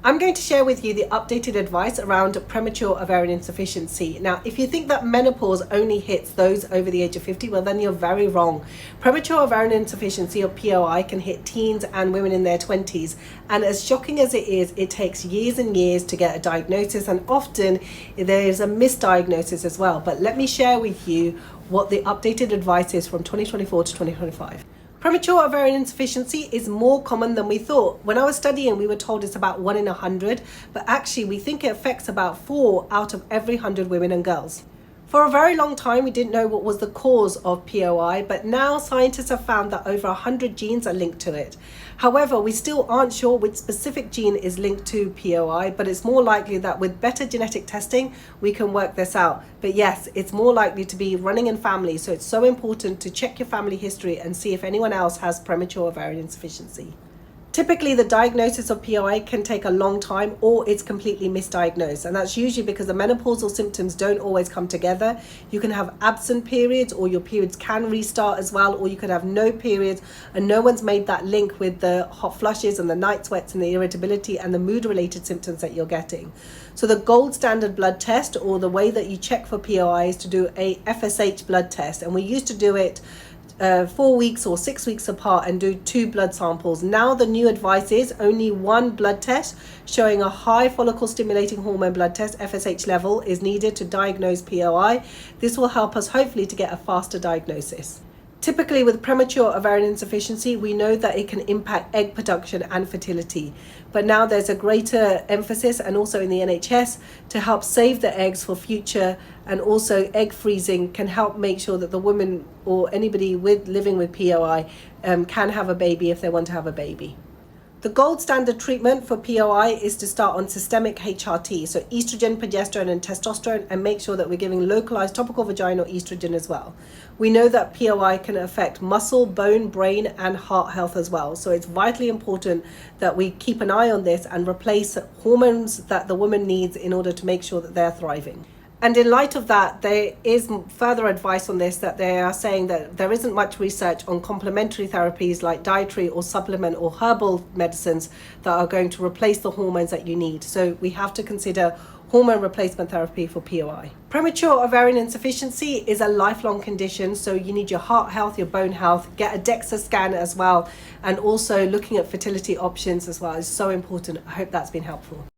I'm going to share with you the updated advice around premature ovarian insufficiency. Now, if you think that menopause only hits those over the age of 50, well, then you're very wrong. Premature ovarian insufficiency, or POI, can hit teens and women in their 20s. And as shocking as it is, it takes years and years to get a diagnosis, and often there is a misdiagnosis as well. But let me share with you what the updated advice is from 2024 to 2025. Premature ovarian insufficiency is more common than we thought. When I was studying, we were told it's about 1 in 100, but actually we think it affects about 4 out of every 100 women and girls. For a very long time, we didn't know what was the cause of POI, but now scientists have found that over 100 genes are linked to it. However, we still aren't sure which specific gene is linked to POI, but it's more likely that with better genetic testing, we can work this out. But yes, it's more likely to be running in families, so it's so important to check your family history and see if anyone else has premature ovarian insufficiency. Typically, the diagnosis of POI can take a long time, or it's completely misdiagnosed. And that's usually because the menopausal symptoms don't always come together. You can have absent periods, or your periods can restart as well, or you could have no periods and no one's made that link with the hot flushes and the night sweats and the irritability and the mood related symptoms that you're getting. So the gold standard blood test, or the way that you check for POI, is to do a FSH blood test. And we used to do it 4 weeks or 6 weeks apart and do 2 blood samples. Now the new advice is only 1 blood test showing a high follicle stimulating hormone blood test, FSH level, is needed to diagnose POI. This will help us hopefully to get a faster diagnosis. Typically with premature ovarian insufficiency, we know that it can impact egg production and fertility. But now there's a greater emphasis, and also in the NHS, to help save the eggs for future, and also egg freezing can help make sure that the woman or anybody living with POI can have a baby if they want to have a baby. The gold standard treatment for POI is to start on systemic HRT, so estrogen, progesterone and testosterone, and make sure that we're giving localized topical vaginal estrogen as well. We know that POI can affect muscle, bone, brain and heart health as well, so it's vitally important that we keep an eye on this and replace hormones that the woman needs in order to make sure that they're thriving. And in light of that, there is further advice on this, that they are saying that there isn't much research on complementary therapies like dietary or supplement or herbal medicines that are going to replace the hormones that you need. So we have to consider hormone replacement therapy for POI. Premature ovarian insufficiency is a lifelong condition, so you need your heart health, your bone health, get a DEXA scan as well, and also looking at fertility options as well is so important. I hope that's been helpful.